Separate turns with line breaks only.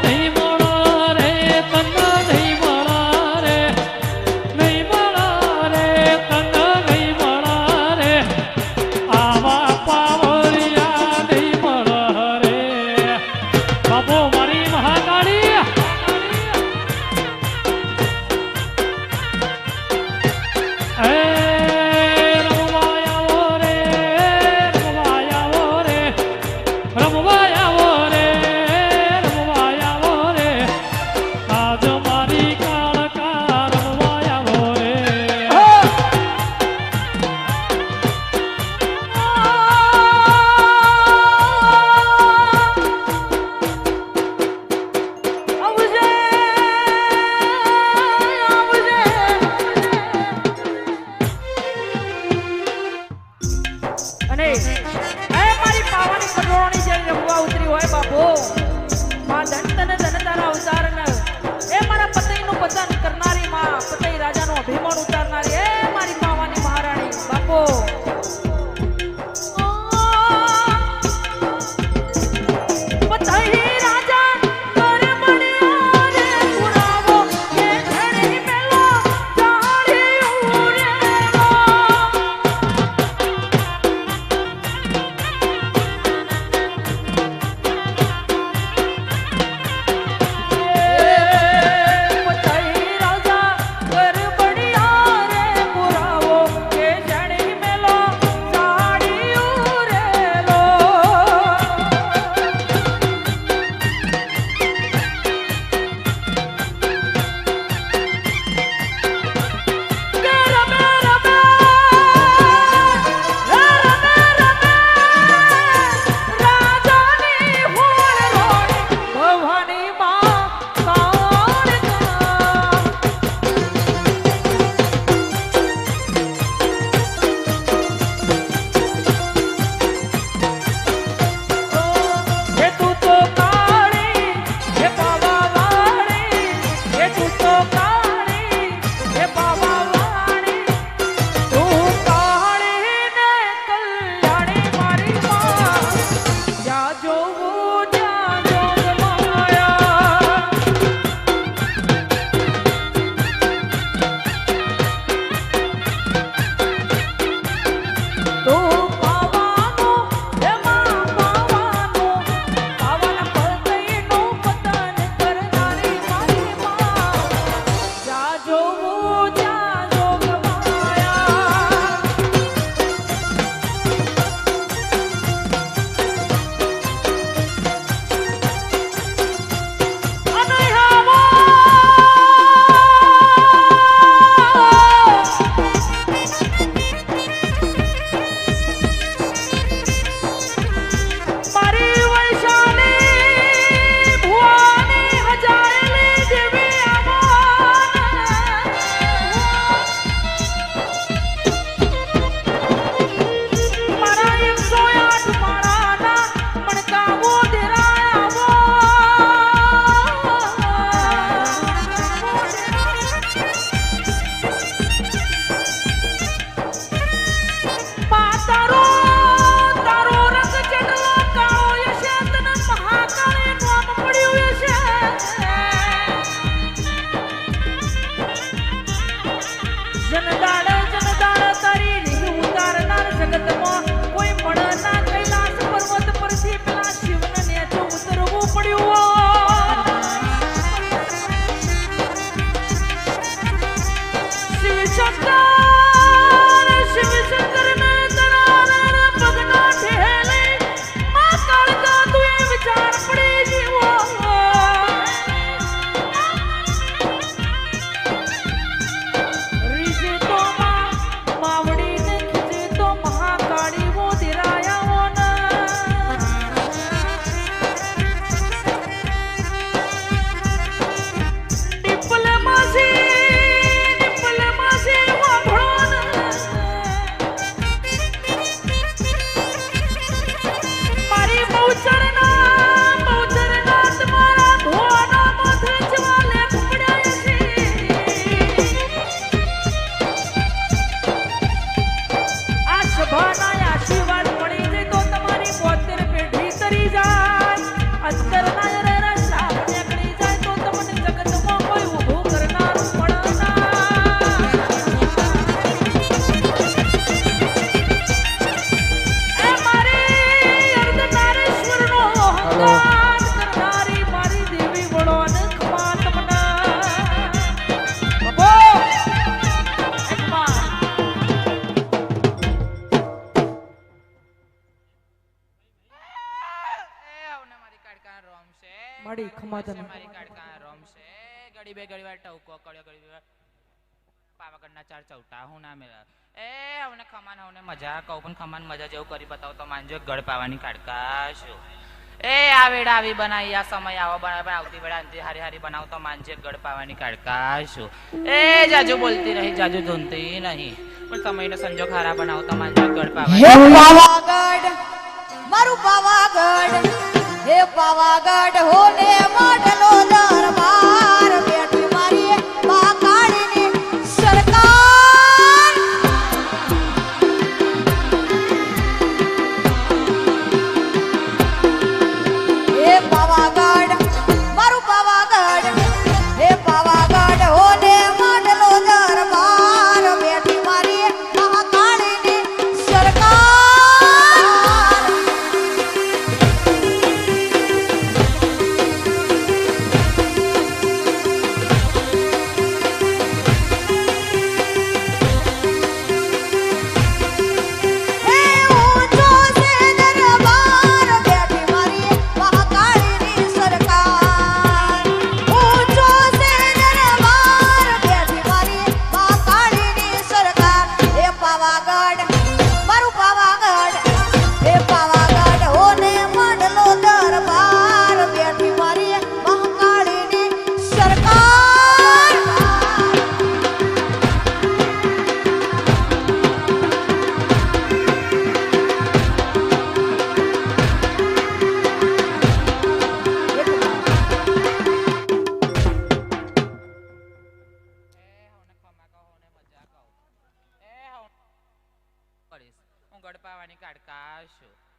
નહીં મળે રે કન્ના નહીં મળે રે નહીં મળે મારી ખમાતન
મારી કાડકા રોમ છે ઘડી બે ઘડી વાર ટવકો કર્યો ઘડી વાર પાવાગઢના ચાર ચૌટા હું ના મેળા એ હવને ખમાન હવને મજા કહું પણ ખમાન મજા જેવું કરી બતાવ તો માનજો ગળ પાવાની કાડકા શું એ આ વેડા આવી બનાવી આ સમય આવો બનાવે આવતી વેડા અંતે હારી હારી બનાવ તો માનજે ગળ પાવાની કાડકા શું એ જાજુ બોલતી રહી જાજુ ધૂનતી નહીં પણ સમયનો સંજોગ હારા બનાવ તો માનજો ગળ પાવાની
પાવાગઢ મારું પાવાગઢ હે પાવાગઢ હોને મોઢનો દરબાર બેઠી મારી બાકાળીની સરકાર હે પાવાગઢ મારું પાવાગઢ હે પાવાગઢ હોને મોઢનો દરબાર બેઠી મારી બાકાળીની સરકાર
હું ગળ પાવાની કાડકા છું